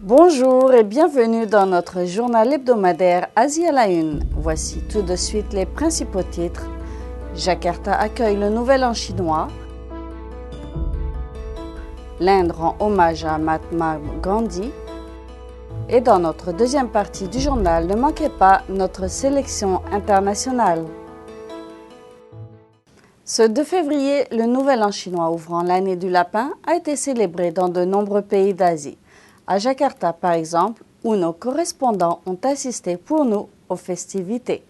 Bonjour et bienvenue dans notre journal hebdomadaire Asie à la une. Voici tout de suite les principaux titres. Jakarta accueille le Nouvel An chinois. L'Inde rend hommage à Mahatma Gandhi. Et dans notre deuxième partie du journal, ne manquez pas notre sélection internationale. Ce 2 février, le Nouvel An chinois ouvrant l'année du lapin a été célébré dans de nombreux pays d'Asie. À Jakarta, par exemple, où nos correspondants ont assisté pour nous aux festivités.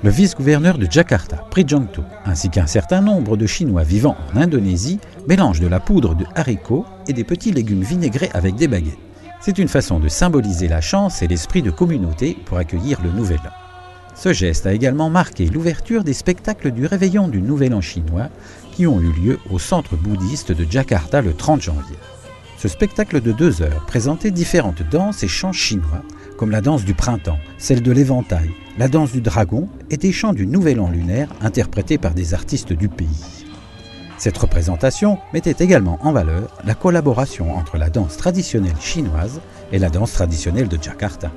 Le vice-gouverneur de Jakarta, Prijanto, ainsi qu'un certain nombre de Chinois vivant en Indonésie, mélangent de la poudre de haricots et des petits légumes vinaigrés avec des baguettes. C'est une façon de symboliser la chance et l'esprit de communauté pour accueillir le Nouvel An. Ce geste a également marqué l'ouverture des spectacles du réveillon du Nouvel An chinois qui ont eu lieu au centre bouddhiste de Jakarta le 30 janvier. Ce spectacle de 2 heures présentait différentes danses et chants chinois, comme la danse du printemps, celle de l'éventail, la danse du dragon et des chants du Nouvel An lunaire interprétés par des artistes du pays. Cette représentation mettait également en valeur la collaboration entre la danse traditionnelle chinoise et la danse traditionnelle de Jakarta.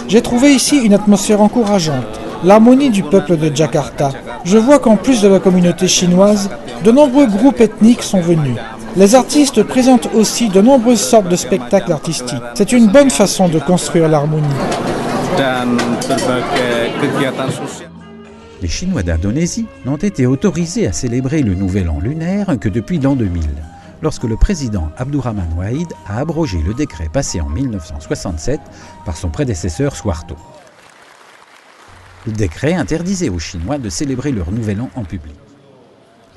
J'ai trouvé ici une atmosphère encourageante, l'harmonie du peuple de Jakarta. Je vois qu'en plus de la communauté chinoise, de nombreux groupes ethniques sont venus. Les artistes présentent aussi de nombreuses sortes de spectacles artistiques. C'est une bonne façon de construire l'harmonie. Les Chinois d'Indonésie n'ont été autorisés à célébrer le Nouvel An lunaire que depuis l'an 2000, lorsque le président Abdurrahman Wahid a abrogé le décret passé en 1967 par son prédécesseur Suharto. Le décret interdisait aux Chinois de célébrer leur Nouvel An en public.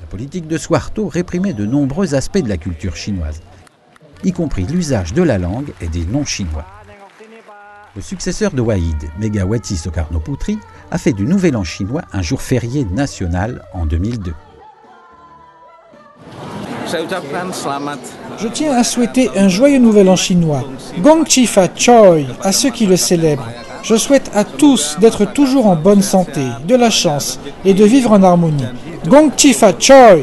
La politique de Suharto réprimait de nombreux aspects de la culture chinoise, y compris l'usage de la langue et des noms chinois. Le successeur de Wahid, Megawati Soekarno-Putri, a fait du Nouvel An chinois un jour férié national en 2002. Je tiens à souhaiter un joyeux Nouvel An chinois. Gong Chi Fa Choi à ceux qui le célèbrent. Je souhaite à tous d'être toujours en bonne santé, de la chance et de vivre en harmonie. Gong Chi Fa Choi!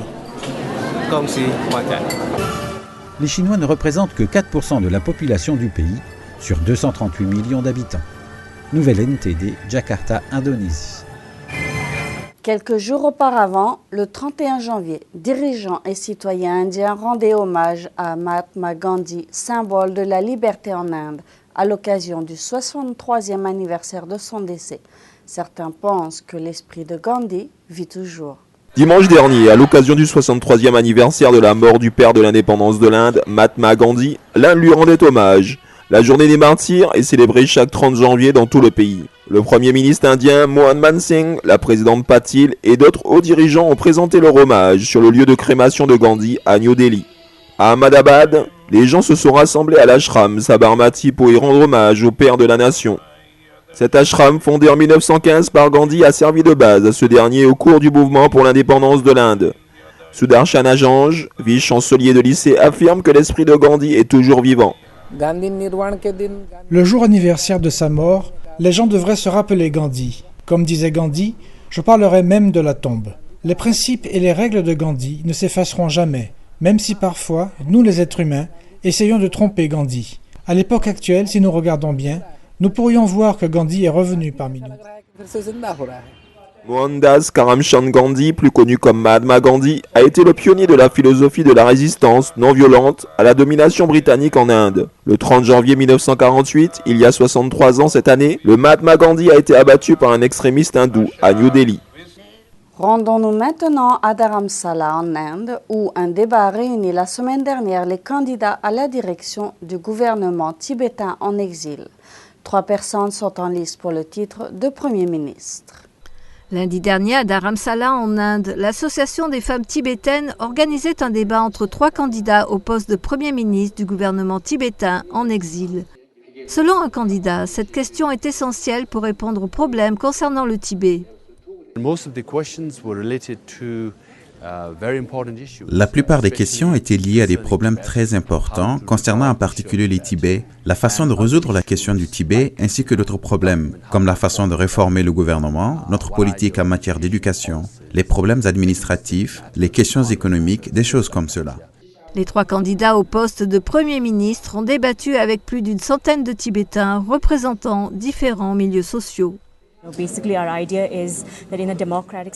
Les Chinois ne représentent que 4% de la population du pays, sur 238 millions d'habitants. Nouvelle NTD, Jakarta, Indonésie. Quelques jours auparavant, le 31 janvier, dirigeants et citoyens indiens rendaient hommage à Mahatma Gandhi, symbole de la liberté en Inde, à l'occasion du 63e anniversaire de son décès. Certains pensent que l'esprit de Gandhi vit toujours. Dimanche dernier, à l'occasion du 63e anniversaire de la mort du père de l'indépendance de l'Inde, Mahatma Gandhi, l'Inde lui rendait hommage. La journée des martyrs est célébrée chaque 30 janvier dans tout le pays. Le Premier ministre indien Manmohan Singh, la présidente Patil et d'autres hauts dirigeants ont présenté leur hommage sur le lieu de crémation de Gandhi à New Delhi. À Ahmadabad, les gens se sont rassemblés à l'ashram Sabarmati pour y rendre hommage au père de la nation. Cet ashram, fondé en 1915 par Gandhi, a servi de base à ce dernier au cours du mouvement pour l'indépendance de l'Inde. Sudarshan Ajange, vice-chancelier de lycée, affirme que l'esprit de Gandhi est toujours vivant. Le jour anniversaire de sa mort, les gens devraient se rappeler Gandhi. Comme disait Gandhi, je parlerai même de la tombe. Les principes et les règles de Gandhi ne s'effaceront jamais, même si parfois, nous les êtres humains, essayons de tromper Gandhi. À l'époque actuelle, si nous regardons bien, nous pourrions voir que Gandhi est revenu parmi nous. Mohandas Karamchand Gandhi, plus connu comme Mahatma Gandhi, a été le pionnier de la philosophie de la résistance non violente à la domination britannique en Inde. Le 30 janvier 1948, il y a 63 ans cette année, le Mahatma Gandhi a été abattu par un extrémiste hindou à New Delhi. Rendons-nous maintenant à Dharamsala en Inde, où un débat a réuni la semaine dernière les candidats à la direction du gouvernement tibétain en exil. 3 personnes sont en lice pour le titre de Premier ministre. Lundi dernier, à Dharamsala, en Inde, l'Association des femmes tibétaines organisait un débat entre 3 candidats au poste de Premier ministre du gouvernement tibétain en exil. Selon un candidat, cette question est essentielle pour répondre aux problèmes concernant le Tibet. Most of the questions were related to La plupart des questions étaient liées à des problèmes très importants concernant en particulier les Tibets, la façon de résoudre la question du Tibet ainsi que d'autres problèmes, comme la façon de réformer le gouvernement, notre politique en matière d'éducation, les problèmes administratifs, les questions économiques, des choses comme cela. Les 3 candidats au poste de Premier ministre ont débattu avec plus d'une centaine de Tibétains représentant différents milieux sociaux.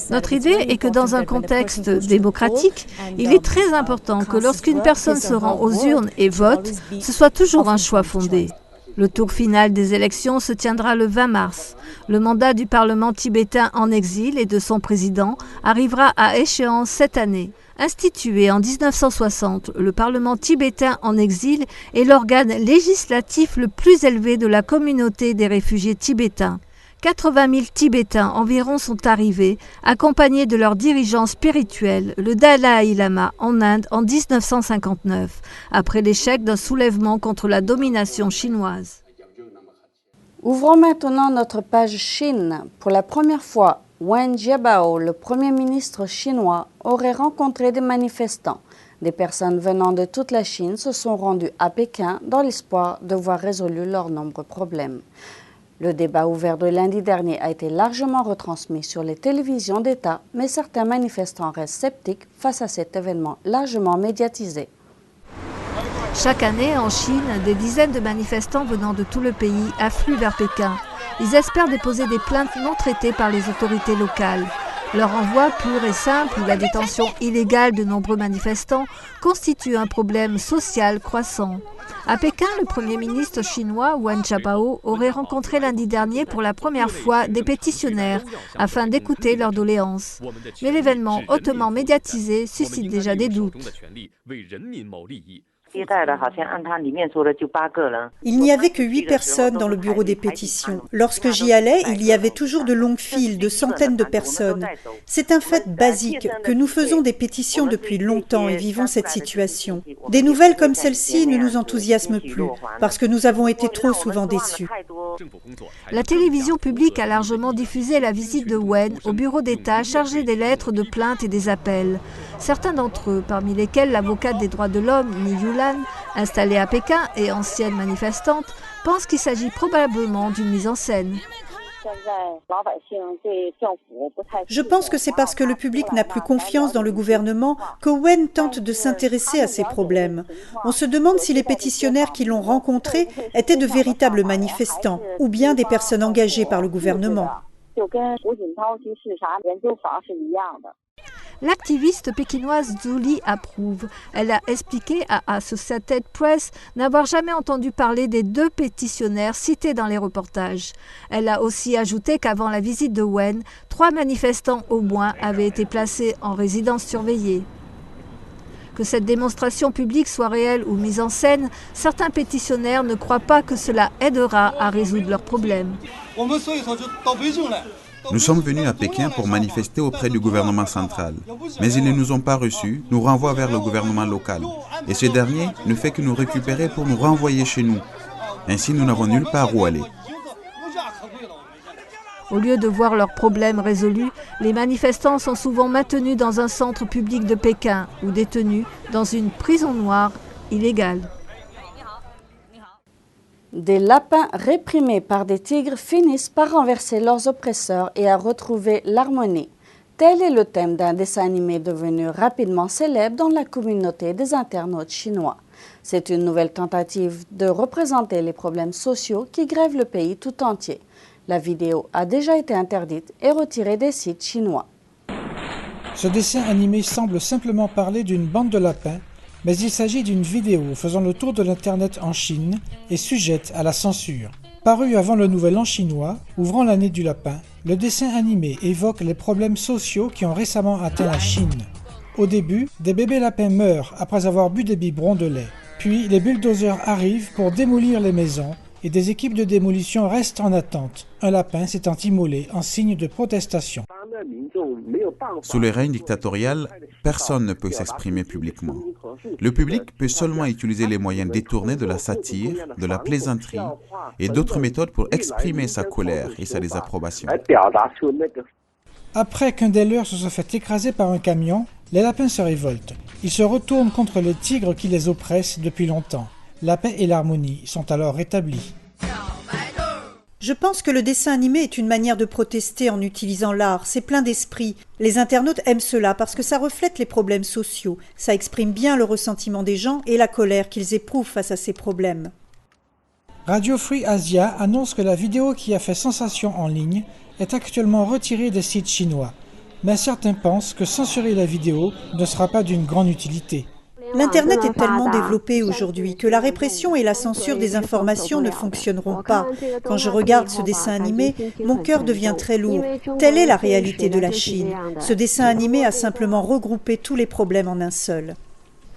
Notre idée est que dans un contexte démocratique, il est très important que lorsqu'une personne se rend aux urnes et vote, ce soit toujours un choix fondé. Le tour final des élections se tiendra le 20 mars. Le mandat du Parlement tibétain en exil et de son président arrivera à échéance cette année. Institué en 1960, le Parlement tibétain en exil est l'organe législatif le plus élevé de la communauté des réfugiés tibétains. 80 000 Tibétains environ sont arrivés, accompagnés de leur dirigeant spirituel, le Dalai Lama, en Inde en 1959, après l'échec d'un soulèvement contre la domination chinoise. Ouvrons maintenant notre page Chine. Pour la première fois, Wen Jiabao, le Premier ministre chinois, aurait rencontré des manifestants. Des personnes venant de toute la Chine se sont rendues à Pékin dans l'espoir de voir résolus leurs nombreux problèmes. Le débat ouvert de lundi dernier a été largement retransmis sur les télévisions d'État, mais certains manifestants restent sceptiques face à cet événement largement médiatisé. Chaque année, en Chine, des dizaines de manifestants venant de tout le pays affluent vers Pékin. Ils espèrent déposer des plaintes non traitées par les autorités locales. Leur envoi pur et simple ou la détention illégale de nombreux manifestants constitue un problème social croissant. À Pékin, le Premier ministre chinois Wen Jiabao aurait rencontré lundi dernier pour la première fois des pétitionnaires afin d'écouter leurs doléances. Mais l'événement hautement médiatisé suscite déjà des doutes. Il n'y avait que 8 personnes dans le bureau des pétitions. Lorsque j'y allais, il y avait toujours de longues files, de centaines de personnes. C'est un fait basique que nous faisons des pétitions depuis longtemps et vivons cette situation. Des nouvelles comme celle-ci ne nous enthousiasment plus, parce que nous avons été trop souvent déçus. La télévision publique a largement diffusé la visite de Wen au bureau d'État chargé des lettres de plainte et des appels. Certains d'entre eux, parmi lesquels l'avocate des droits de l'homme, Ni Yulan, installée à Pékin et ancienne manifestante, pensent qu'il s'agit probablement d'une mise en scène. Je pense que c'est parce que le public n'a plus confiance dans le gouvernement que Wen tente de s'intéresser à ces problèmes. On se demande si les pétitionnaires qui l'ont rencontré étaient de véritables manifestants ou bien des personnes engagées par le gouvernement. L'activiste pékinoise Zhu Li approuve. Elle a expliqué à Associated Press n'avoir jamais entendu parler des 2 pétitionnaires cités dans les reportages. Elle a aussi ajouté qu'avant la visite de Wen, 3 manifestants au moins avaient été placés en résidence surveillée. Que cette démonstration publique soit réelle ou mise en scène, certains pétitionnaires ne croient pas que cela aidera à résoudre leurs problèmes. Nous sommes venus à Pékin pour manifester auprès du gouvernement central. Mais ils ne nous ont pas reçus, nous renvoient vers le gouvernement local. Et ce dernier ne fait que nous récupérer pour nous renvoyer chez nous. Ainsi, nous n'avons nulle part où aller. Au lieu de voir leurs problèmes résolus, les manifestants sont souvent maintenus dans un centre public de Pékin ou détenus dans une prison noire illégale. Des lapins réprimés par des tigres finissent par renverser leurs oppresseurs et à retrouver l'harmonie. Tel est le thème d'un dessin animé devenu rapidement célèbre dans la communauté des internautes chinois. C'est une nouvelle tentative de représenter les problèmes sociaux qui grèvent le pays tout entier. La vidéo a déjà été interdite et retirée des sites chinois. Ce dessin animé semble simplement parler d'une bande de lapins, mais il s'agit d'une vidéo faisant le tour de l'Internet en Chine et sujette à la censure. Paru avant le Nouvel An chinois, ouvrant l'année du lapin, le dessin animé évoque les problèmes sociaux qui ont récemment atteint la Chine. Au début, des bébés lapins meurent après avoir bu des biberons de lait. Puis, les bulldozers arrivent pour démolir les maisons et des équipes de démolition restent en attente, un lapin s'étant immolé en signe de protestation. Sous le règne dictatorial, personne ne peut s'exprimer publiquement. Le public peut seulement utiliser les moyens détournés de la satire, de la plaisanterie et d'autres méthodes pour exprimer sa colère et sa désapprobation. Après qu'un des leurs se soit fait écraser par un camion, Les lapins se révoltent. Ils se retournent contre les tigres qui les oppressent depuis longtemps. La paix et l'harmonie sont alors rétablies. Je pense que le dessin animé est une manière de protester en utilisant l'art. C'est plein d'esprit. Les internautes aiment cela parce que ça reflète les problèmes sociaux. Ça exprime bien le ressentiment des gens et la colère qu'ils éprouvent face à ces problèmes. Radio Free Asia annonce que la vidéo qui a fait sensation en ligne est actuellement retirée des sites chinois. Mais certains pensent que censurer la vidéo ne sera pas d'une grande utilité. L'Internet est tellement développé aujourd'hui que la répression et la censure des informations ne fonctionneront pas. Quand je regarde ce dessin animé, mon cœur devient très lourd. Telle est la réalité de la Chine. Ce dessin animé a simplement regroupé tous les problèmes en un seul.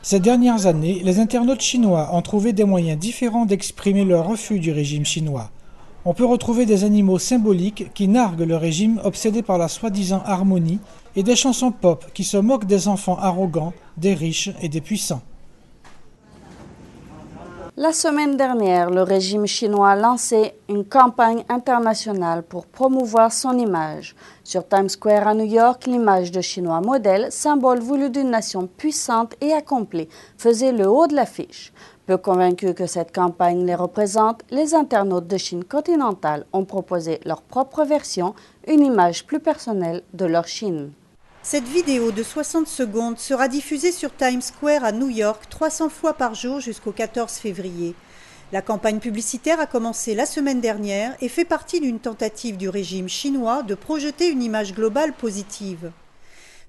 Ces dernières années, les internautes chinois ont trouvé des moyens différents d'exprimer leur refus du régime chinois. On peut retrouver des animaux symboliques qui narguent le régime obsédé par la soi-disant harmonie et des chansons pop qui se moquent des enfants arrogants, des riches et des puissants. La semaine dernière, le régime chinois a lancé une campagne internationale pour promouvoir son image. Sur Times Square à New York, l'image de Chinois modèle, symbole voulu d'une nation puissante et accomplie, faisait le haut de l'affiche. Peu convaincus que cette campagne les représente, les internautes de Chine continentale ont proposé leur propre version, une image plus personnelle de leur Chine. Cette vidéo de 60 secondes sera diffusée sur Times Square à New York 300 fois par jour jusqu'au 14 février. La campagne publicitaire a commencé la semaine dernière et fait partie d'une tentative du régime chinois de projeter une image globale positive.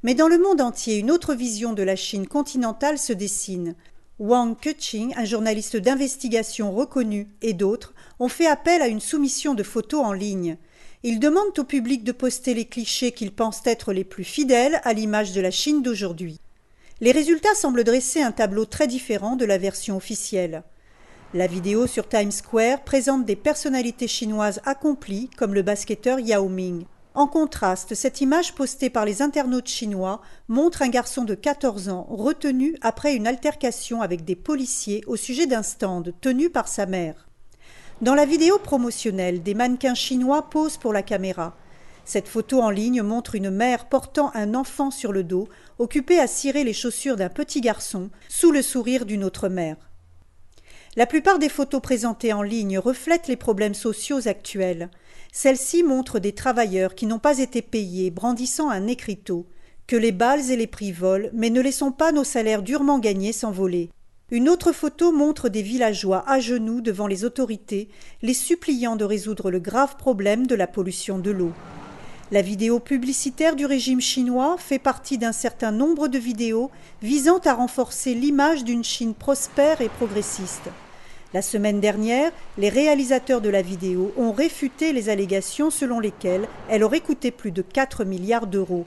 Mais dans le monde entier, une autre vision de la Chine continentale se dessine. Wang Keqing, un journaliste d'investigation reconnu, et d'autres ont fait appel à une soumission de photos en ligne. Ils demandent au public de poster les clichés qu'ils pensent être les plus fidèles à l'image de la Chine d'aujourd'hui. Les résultats semblent dresser un tableau très différent de la version officielle. La vidéo sur Times Square présente des personnalités chinoises accomplies comme le basketteur Yao Ming. En contraste, cette image postée par les internautes chinois montre un garçon de 14 ans retenu après une altercation avec des policiers au sujet d'un stand tenu par sa mère. Dans la vidéo promotionnelle, des mannequins chinois posent pour la caméra. Cette photo en ligne montre une mère portant un enfant sur le dos, occupée à cirer les chaussures d'un petit garçon, sous le sourire d'une autre mère. La plupart des photos présentées en ligne reflètent les problèmes sociaux actuels. Celles-ci montrent des travailleurs qui n'ont pas été payés, brandissant un écriteau, que les balles et les prix volent, mais ne laissons pas nos salaires durement gagnés s'envoler. Une autre photo montre des villageois à genoux devant les autorités, les suppliant de résoudre le grave problème de la pollution de l'eau. La vidéo publicitaire du régime chinois fait partie d'un certain nombre de vidéos visant à renforcer l'image d'une Chine prospère et progressiste. La semaine dernière, les réalisateurs de la vidéo ont réfuté les allégations selon lesquelles elle aurait coûté plus de 4 milliards d'euros.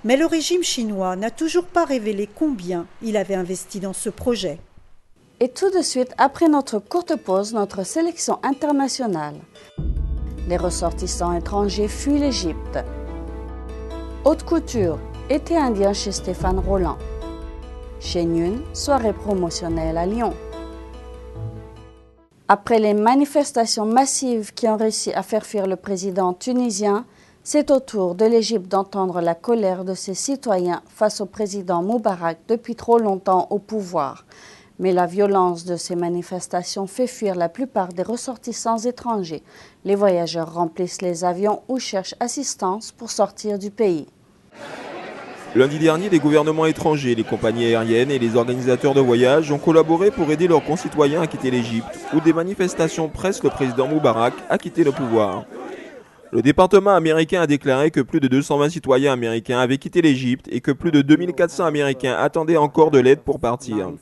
Mais le régime chinois n'a toujours pas révélé combien il avait investi dans ce projet. Et tout de suite, après notre courte pause, notre sélection internationale. Les ressortissants étrangers fuient l'Égypte. Haute couture, été indien chez Stéphane Roland. Shen Yun, soirée promotionnelle à Lyon. Après les manifestations massives qui ont réussi à faire fuir le président tunisien, c'est au tour de l'Égypte d'entendre la colère de ses citoyens face au président Moubarak depuis trop longtemps au pouvoir. Mais la violence de ces manifestations fait fuir la plupart des ressortissants étrangers. Les voyageurs remplissent les avions ou cherchent assistance pour sortir du pays. Lundi dernier, les gouvernements étrangers, les compagnies aériennes et les organisateurs de voyages ont collaboré pour aider leurs concitoyens à quitter l'Égypte, où des manifestations pressent le président Moubarak à quitter le pouvoir. Le département américain a déclaré que plus de 220 citoyens américains avaient quitté l'Égypte et que plus de 2400 Américains attendaient encore de l'aide pour partir.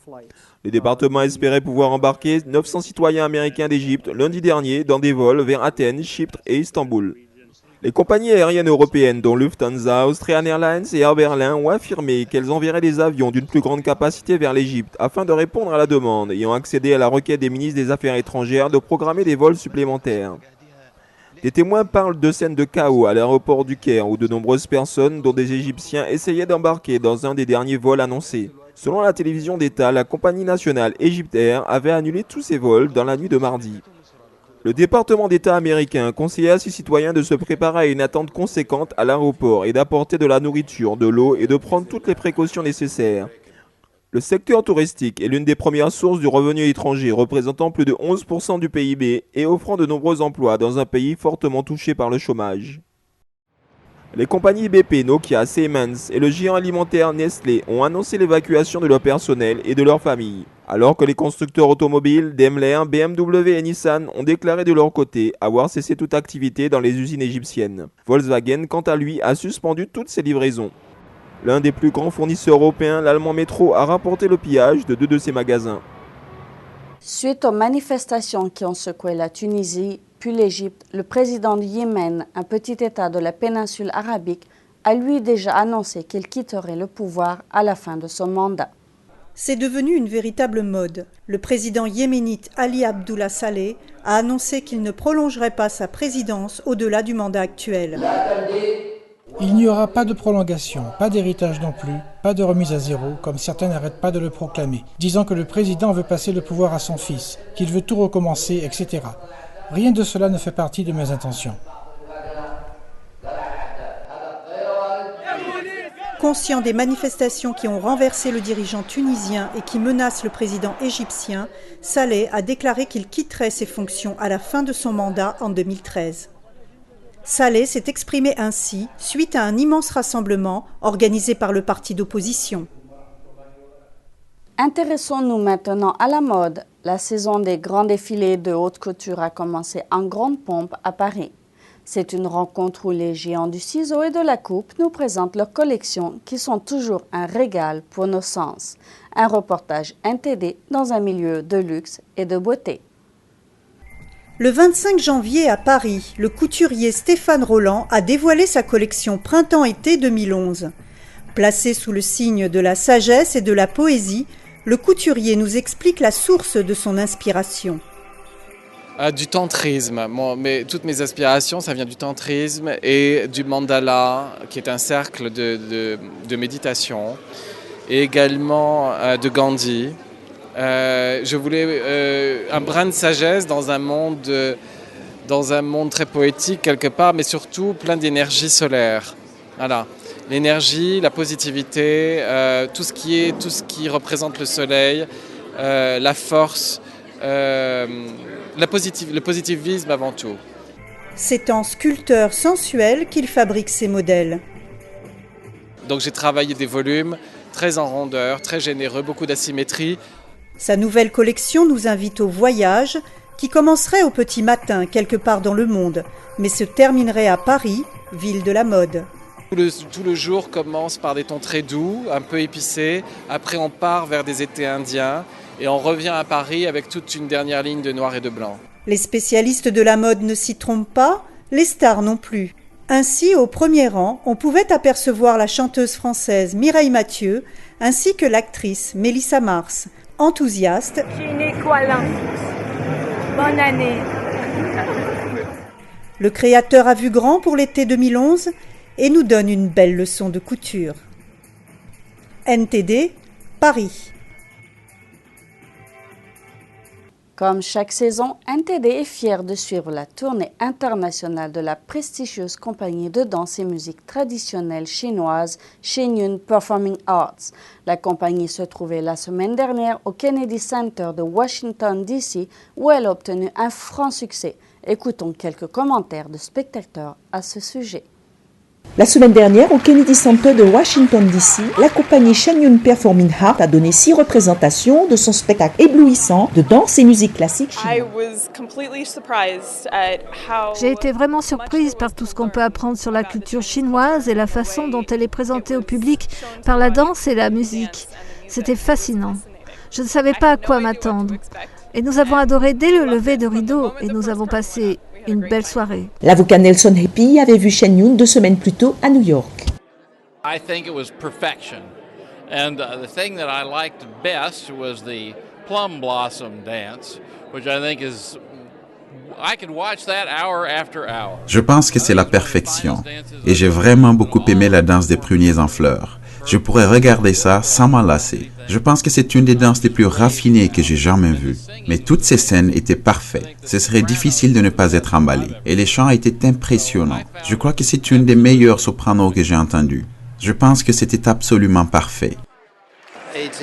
Le département espérait pouvoir embarquer 900 citoyens américains d'Égypte lundi dernier dans des vols vers Athènes, Chypre et Istanbul. Les compagnies aériennes européennes dont Lufthansa, Austrian Airlines et Air Berlin ont affirmé qu'elles enverraient des avions d'une plus grande capacité vers l'Égypte afin de répondre à la demande et ont accédé à la requête des ministres des Affaires étrangères de programmer des vols supplémentaires. Des témoins parlent de scènes de chaos à l'aéroport du Caire où de nombreuses personnes, dont des Égyptiens, essayaient d'embarquer dans un des derniers vols annoncés. Selon la télévision d'État, la compagnie nationale Egypt Air avait annulé tous ses vols dans la nuit de mardi. Le département d'État américain conseillait à ses citoyens de se préparer à une attente conséquente à l'aéroport et d'apporter de la nourriture, de l'eau et de prendre toutes les précautions nécessaires. Le secteur touristique est l'une des premières sources du revenu étranger, représentant plus de 11% du PIB et offrant de nombreux emplois dans un pays fortement touché par le chômage. Les compagnies BP, Nokia, Siemens et le géant alimentaire Nestlé ont annoncé l'évacuation de leur personnel et de leurs familles, alors que les constructeurs automobiles Daimler, BMW et Nissan ont déclaré de leur côté avoir cessé toute activité dans les usines égyptiennes. Volkswagen, quant à lui, a suspendu toutes ses livraisons. L'un des plus grands fournisseurs européens, l'allemand Metro, a rapporté le pillage de 2 de ses magasins. Suite aux manifestations qui ont secoué la Tunisie, puis l'Égypte, le président du Yémen, un petit État de la péninsule arabique, a lui déjà annoncé qu'il quitterait le pouvoir à la fin de son mandat. C'est devenu une véritable mode. Le président yéménite Ali Abdullah Saleh a annoncé qu'il ne prolongerait pas sa présidence au-delà du mandat actuel. Il n'y aura pas de prolongation, pas d'héritage non plus, pas de remise à zéro, comme certains n'arrêtent pas de le proclamer, disant que le président veut passer le pouvoir à son fils, qu'il veut tout recommencer, etc. Rien de cela ne fait partie de mes intentions. Conscient des manifestations qui ont renversé le dirigeant tunisien et qui menacent le président égyptien, Saleh a déclaré qu'il quitterait ses fonctions à la fin de son mandat en 2013. Saleh s'est exprimé ainsi suite à un immense rassemblement organisé par le parti d'opposition. Intéressons-nous maintenant à la mode. La saison des grands défilés de haute couture a commencé en grande pompe à Paris. C'est une rencontre où les géants du ciseau et de la coupe nous présentent leurs collections qui sont toujours un régal pour nos sens. Un reportage NTD dans un milieu de luxe et de beauté. Le 25 janvier à Paris, le couturier Stéphane Roland a dévoilé sa collection Printemps-été 2011. Placé sous le signe de la sagesse et de la poésie, le couturier nous explique la source de son inspiration. Du tantrisme. Mais toutes mes inspirations, ça vient du tantrisme et du mandala, qui est un cercle de méditation, et également de Gandhi. Je voulais un brin de sagesse dans un monde très poétique quelque part, mais surtout plein d'énergie solaire. Voilà. L'énergie, la positivité, tout ce qui représente le soleil, la force, le positivisme avant tout. C'est en sculpteur sensuel qu'il fabrique ses modèles. Donc j'ai travaillé des volumes très en rondeur, très généreux, beaucoup d'asymétrie. Sa nouvelle collection nous invite au voyage qui commencerait au petit matin quelque part dans le monde, mais se terminerait à Paris, ville de la mode. Tout le jour commence par des tons très doux, un peu épicés. Après, on part vers des étés indiens et on revient à Paris avec toute une dernière ligne de noir et de blanc. Les spécialistes de la mode ne s'y trompent pas, les stars non plus. Ainsi, au premier rang, on pouvait apercevoir la chanteuse française Mireille Mathieu ainsi que l'actrice Mélissa Mars, enthousiaste. Je suis née Coalin. Bonne année. Le créateur a vu grand pour l'été 2011 et nous donne une belle leçon de couture. NTD, Paris. Comme chaque saison, NTD est fier de suivre la tournée internationale de la prestigieuse compagnie de danse et musique traditionnelle chinoise Shenyun Performing Arts. La compagnie se trouvait la semaine dernière au Kennedy Center de Washington, D.C., où elle a obtenu un franc succès. Écoutons quelques commentaires de spectateurs à ce sujet. La semaine dernière, au Kennedy Center de Washington, D.C., la compagnie Shenyun Performing Arts a donné 6 représentations de son spectacle éblouissant de danse et musique classique chinoise. J'ai été vraiment surprise par tout ce qu'on peut apprendre sur la culture chinoise et la façon dont elle est présentée au public par la danse et la musique. C'était fascinant. Je ne savais pas à quoi m'attendre. Et nous avons adoré dès le lever de rideau et nous avons passé une belle soirée. L'avocat Nelson Happy avait vu Shenyun 2 semaines plus tôt à New York. I think it was perfection. And the thing that I liked best was the plum blossom dance, which I think is I could watch that hour after hour. Je pense que c'est la perfection et j'ai vraiment beaucoup aimé la danse des pruniers en fleurs. Je pourrais regarder ça sans m'en lasser. Je pense que c'est une des danses les plus raffinées que j'ai jamais vues. Mais toutes ces scènes étaient parfaites. Ce serait difficile de ne pas être emballé. Et les chants étaient impressionnants. Je crois que c'est une des meilleures sopranos que j'ai entendues. Je pense que c'était absolument parfait. It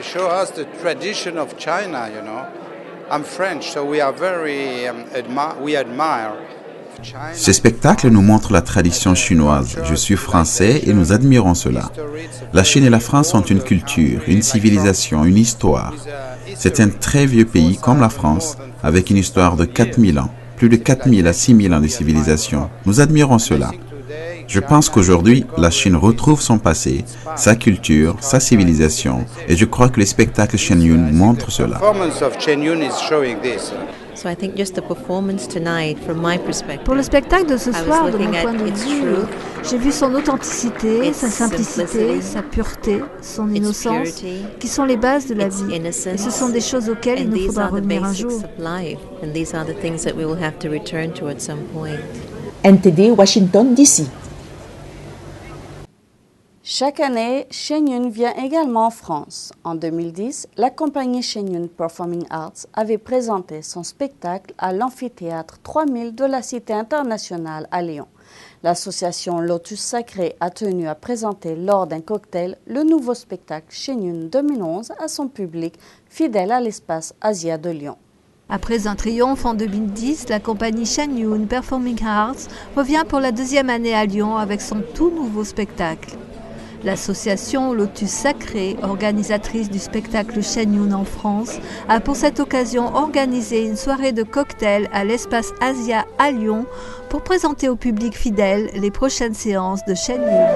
shows us the tradition of China, you know. I'm French, so we are very we admire. Ce spectacle nous montre la tradition chinoise. Je suis français et nous admirons cela. La Chine et la France ont une culture, une civilisation, une histoire. C'est un très vieux pays comme la France, avec une histoire de 4000 ans, plus de 4000 à 6000 ans de civilisation. Nous admirons cela. Je pense qu'aujourd'hui, la Chine retrouve son passé, sa culture, sa civilisation, et je crois que le spectacle Shen Yun montre cela. Pour le spectacle de ce soir, de mon point de vue, j'ai vu son authenticité, sa simplicité, sa pureté, son innocence, qui sont les bases de la vie. Et ce sont des choses auxquelles il nous faudra revenir un jour. NTD, Washington, D.C. Chaque année, Shen Yun vient également en France. En 2010, la compagnie Shen Yun Performing Arts avait présenté son spectacle à l'amphithéâtre 3000 de la Cité internationale à Lyon. L'association Lotus Sacré a tenu à présenter lors d'un cocktail le nouveau spectacle Shen Yun 2011 à son public fidèle à l'espace Asia de Lyon. Après un triomphe en 2010, la compagnie Shen Yun Performing Arts revient pour la deuxième année à Lyon avec son tout nouveau spectacle. L'association Lotus Sacré, organisatrice du spectacle Shen Yun en France, a pour cette occasion organisé une soirée de cocktail à l'espace Asia à Lyon pour présenter au public fidèle les prochaines séances de Shen Yun.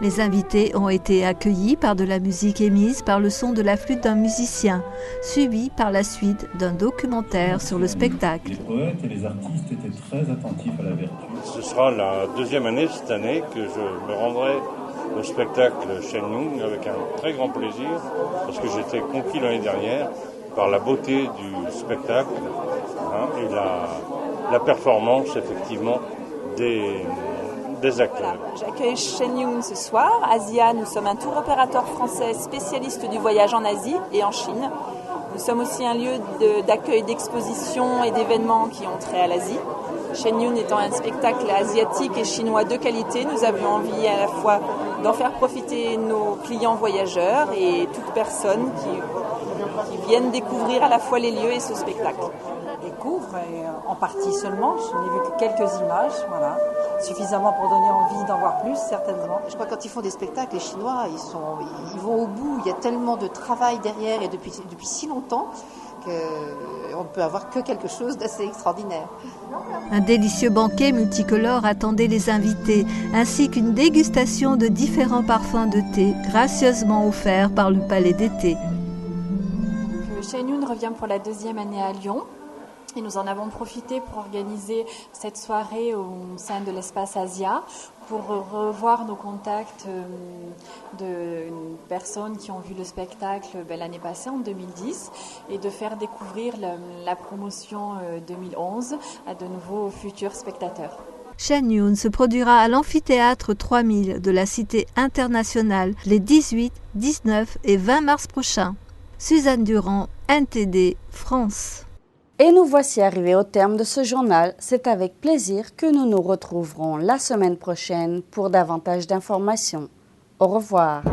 Les invités ont été accueillis par de la musique émise par le son de la flûte d'un musicien, suivi par la suite d'un documentaire sur le spectacle. Les poètes et les artistes étaient très attentifs à la vertu. Ce sera la deuxième année cette année que je me rendrai au spectacle Shen Yun avec un très grand plaisir, parce que j'étais conquis l'année dernière par la beauté du spectacle et la performance effectivement des acteurs. Voilà, j'accueille Shen Yun ce soir. Asia, nous sommes un tour opérateur français spécialiste du voyage en Asie et en Chine. Nous sommes aussi un lieu d'accueil d'expositions et d'événements qui ont trait à l'Asie. Shen Yun étant un spectacle asiatique et chinois de qualité, nous avions envie à la fois d'en faire profiter nos clients voyageurs et toute personne qui viennent découvrir à la fois les lieux et ce spectacle. Découvre en partie seulement, je n'ai vu que quelques images, voilà. Suffisamment pour donner envie d'en voir plus, certainement. Je crois que quand ils font des spectacles, les Chinois, ils vont au bout. Il y a tellement de travail derrière et depuis si longtemps qu'on ne peut avoir que quelque chose d'assez extraordinaire. Un délicieux banquet multicolore attendait les invités, ainsi qu'une dégustation de différents parfums de thé, gracieusement offerts par le Palais d'été. Shen Yun revient pour la deuxième année à Lyon. Et nous en avons profité pour organiser cette soirée au sein de l'espace Asia pour revoir nos contacts de personnes qui ont vu le spectacle l'année passée, en 2010, et de faire découvrir la promotion 2011 à de nouveaux futurs spectateurs. Shen Yun se produira à l'amphithéâtre 3000 de la Cité internationale les 18, 19 et 20 mars prochains. Suzanne Durand, NTD, France. Et nous voici arrivés au terme de ce journal. C'est avec plaisir que nous nous retrouverons la semaine prochaine pour davantage d'informations. Au revoir.